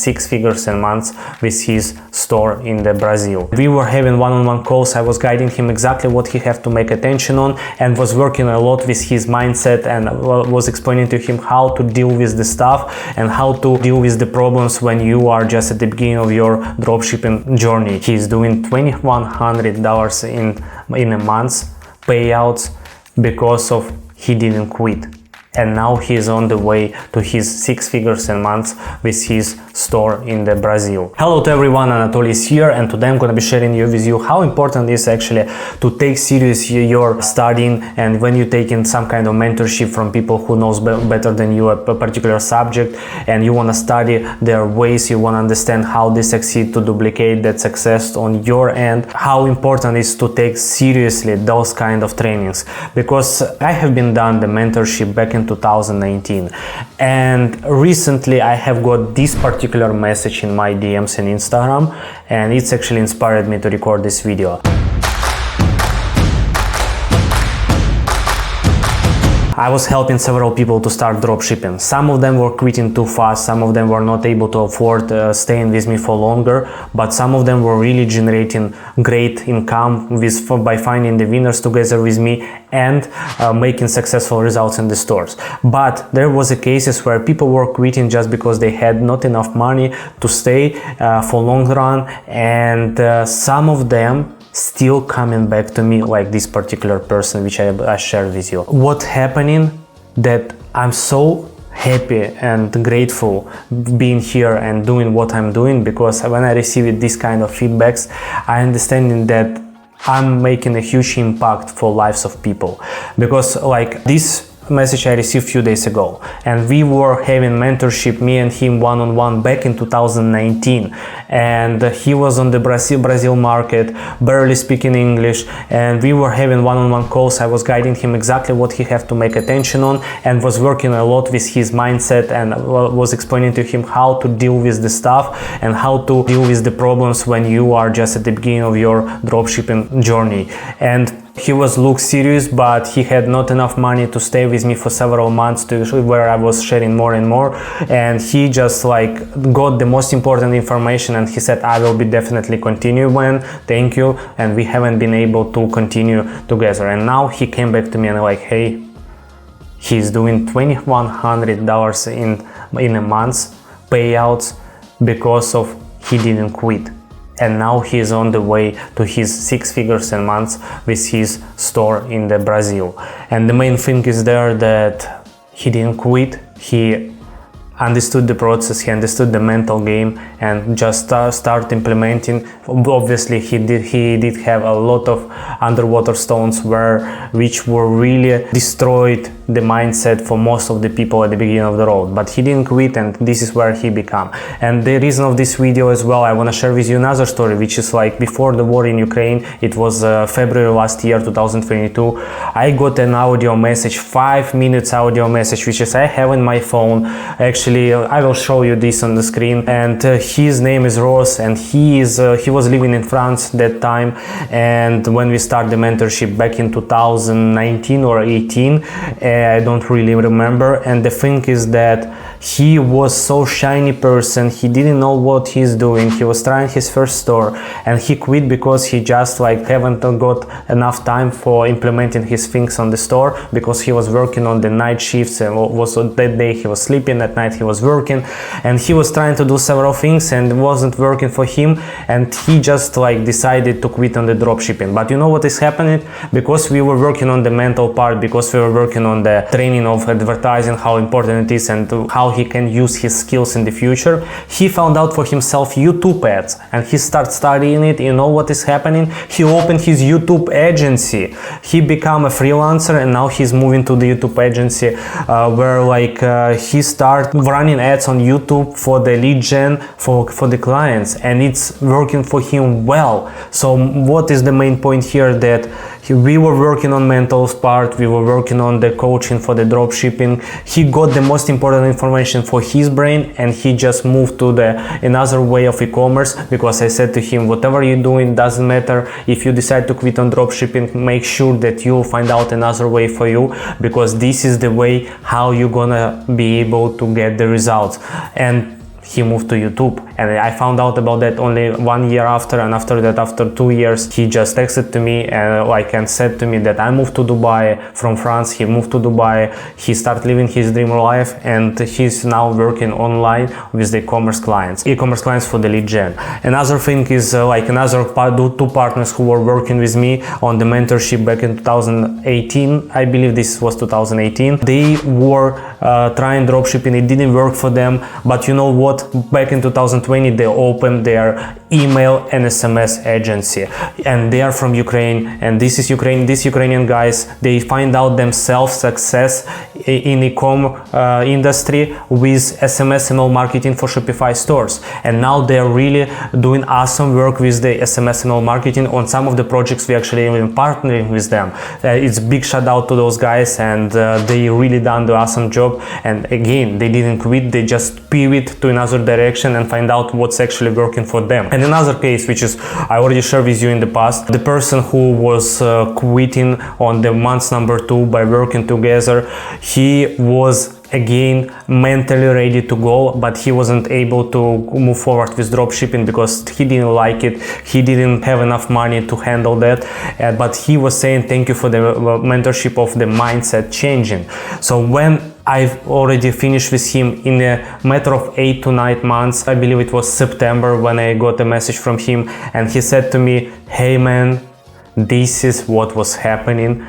6 figures a month with his store in the Brazil. We were having one-on-one calls. I was guiding him exactly what he have to make attention on, and was working a lot with his mindset, and was explaining to him how to deal with the stuff and how to deal with the problems when you are just at the beginning of your dropshipping journey. He's doing $2,100 in a month payouts because of he didn't quit. And now he's on the way to his 6 figures a month with his store in the Brazil. Hello to everyone, Anatoliy is here, and today I'm gonna be sharing with you how important it is actually to take seriously your studying, and when you're taking some kind of mentorship from people who knows better than you a particular subject, and you wanna study their ways, you wanna understand how they succeed to duplicate that success on your end, how important it is to take seriously those kind of trainings. Because I have been done the mentorship back in 2019, and recently I have got this particular message in my DMs in Instagram, and it's actually inspired me to record this video. I was helping several people to start dropshipping. Some of them were quitting too fast, some of them were not able to afford staying with me for longer, but some of them were really generating great income by finding the winners together with me and making successful results in the stores. But there was a cases where people were quitting just because they had not enough money to stay for long run, and some of them still coming back to me, like this particular person which I shared with you. What's happening that I'm so happy and grateful being here and doing what I'm doing, because when I receive this kind of feedbacks, I understand that I'm making a huge impact for lives of people. Because like this message I received a few days ago, and we were having mentorship, me and him one-on-one back in 2019, and he was on the Brazil market, barely speaking English, and we were having one-on-one calls. I was guiding him exactly what he have to make attention on, and was working a lot with his mindset, and was explaining to him how to deal with the stuff and how to deal with the problems when you are just at the beginning of your dropshipping journey. And he looked serious, but he had not enough money to stay with me for several months where I was sharing more and more, and he just like got the most important information, and he said, I will be definitely continue when, thank you, and we haven't been able to continue together. And now he came back to me and like, hey, he's doing $2,100 in a month payouts because of he didn't quit. And now he's on the way to his 6 figures a month with his store in the Brazil. And the main thing is there that he didn't quit. He understood the process, he understood the mental game, and just start implementing. Obviously he did have a lot of underwater stones which were really destroyed the mindset for most of the people at the beginning of the road, but he didn't quit, and this is where he became. And the reason of this video as well, I want to share with you another story, which is like before the war in Ukraine. It was February last year, 2022. I got an audio message, 5 minutes audio message, which is I have in my phone. Actually, I will show you this on the screen. And his name is Ross, and he was living in France that time. And when we started the mentorship back in 2019 or 18, I don't really remember. And the thing is that he was so shiny person, he didn't know what he's doing. He was trying his first store, and he quit because he just like haven't got enough time for implementing his things on the store, because he was working on the night shifts, and that day he was sleeping, at night he was working, and he was trying to do several things and it wasn't working for him, and he just like decided to quit on the dropshipping. But you know what is happening? Because we were working on the mental part, because we were working on the training of advertising, how important it is, and how he can use his skills in the future, he found out for himself YouTube ads, and he started studying it. You know what is happening? He opened his YouTube agency. He became a freelancer, and now he's moving to the YouTube agency where like he started running ads on YouTube for the lead gen for the clients, and it's working for him well. So what is the main point here? That we were working on mental part, we were working on the coaching for the dropshipping. He got the most important information for his brain, and he just moved to another way of e-commerce, because I said to him, whatever you're doing doesn't matter. If you decide to quit on dropshipping, make sure that you'll find out another way for you, because this is the way how you're gonna be able to get the results. And he moved to YouTube, and I found out about that only 1 year after, and after that, after 2 years, he just texted to me and said to me that I moved to Dubai from France. He moved to Dubai, he started living his dream life, and he's now working online with the e-commerce clients for the lead gen. Another thing is two partners who were working with me on the mentorship back in 2018, I believe this was 2018. They were trying dropshipping, it didn't work for them, but you know what, back in 2020 they opened their email and SMS agency, and they are from Ukraine, and these Ukrainian guys, they find out themselves success in e-com industry with SMS email marketing for Shopify stores, and now they're really doing awesome work with the SMS email marketing. On some of the projects we actually even partnering with them. It's big shout out to those guys, and they really done the awesome job. And again, they didn't quit, they just pivot to another direction and find out what's actually working for them. And another case, which is I already shared with you in the past, the person who was quitting on the month number 2 by working together, he was again mentally ready to go, but he wasn't able to move forward with dropshipping because he didn't like it, he didn't have enough money to handle that, but he was saying thank you for the mentorship of the mindset changing. So when I've already finished with him in a matter of 8 to 9 months, I believe it was September when I got a message from him, and he said to me, hey man, this is what was happening.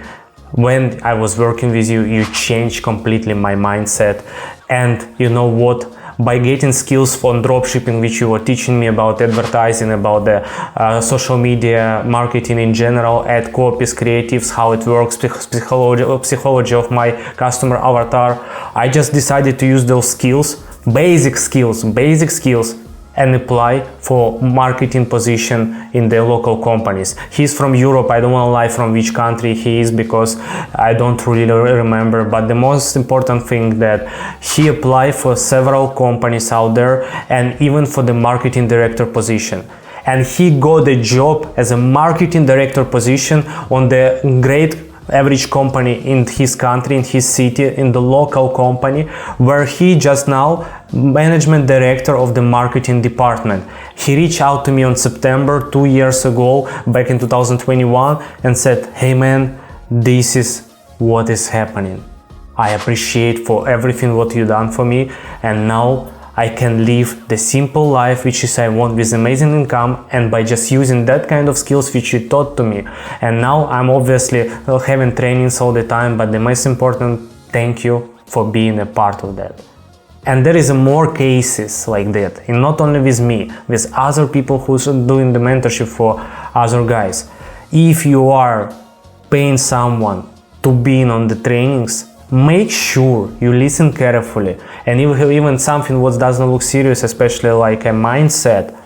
When I was working with you, you changed completely my mindset. And you know what? By getting skills on dropshipping, which you were teaching me about advertising, about the social media marketing in general, ad copies, creatives, how it works, psychology of my customer avatar, I just decided to use those skills, basic skills, and apply for marketing position in the local companies. He's from Europe. I don't want to lie from which country he is because I don't really remember, but the most important thing that he applied for several companies out there, and even for the marketing director position. And he got the job as a marketing director position on the great average company in his country, in his city, in the local company, where he just now management director of the marketing department. He reached out to me on September 2 years ago, back in 2021, and said, hey man, this is what is happening. I appreciate for everything what you done for me, and now I can live the simple life which is I want, with amazing income, and by just using that kind of skills which you taught to me. And now I'm obviously having trainings all the time, but the most important, thank you for being a part of that. And there is more cases like that, and not only with me, with other people who's doing the mentorship for other guys. If you are paying someone to be on the trainings, make sure you listen carefully, and even something what doesn't look serious, especially like a mindset,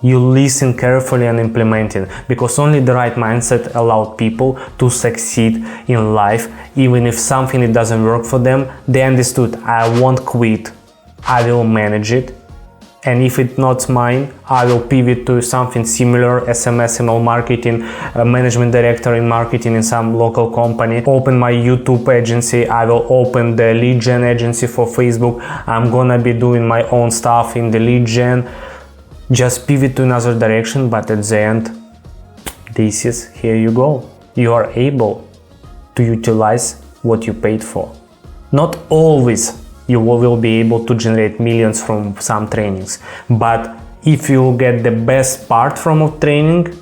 you listen carefully and implement it, because only the right mindset allows people to succeed in life. Even if something it doesn't work for them, they understood, I won't quit, I will manage it, and if it's not mine, I will pivot to something similar, SMS, email marketing, management director in marketing in some local company, open my YouTube agency, I will open the lead gen agency for Facebook, I'm gonna be doing my own stuff in the lead gen, just pivot to another direction, but at the end, this is, here you go. You are able to utilize what you paid for. Not always you will be able to generate millions from some trainings, but if you get the best part from a training,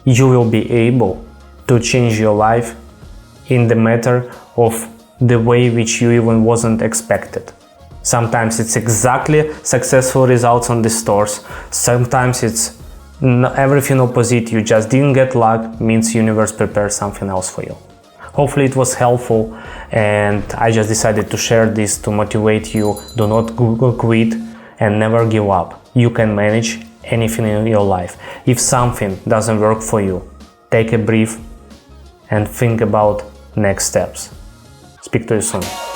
you will be able to change your life in the matter of the way which you even wasn't expected. Sometimes it's exactly successful results on the stores, sometimes it's everything opposite, you just didn't get luck, means universe prepared something else for you. Hopefully it was helpful, and I just decided to share this to motivate you. Do not quit and never give up. You can manage anything in your life. If something doesn't work for you, take a breath and think about next steps. Speak to you soon.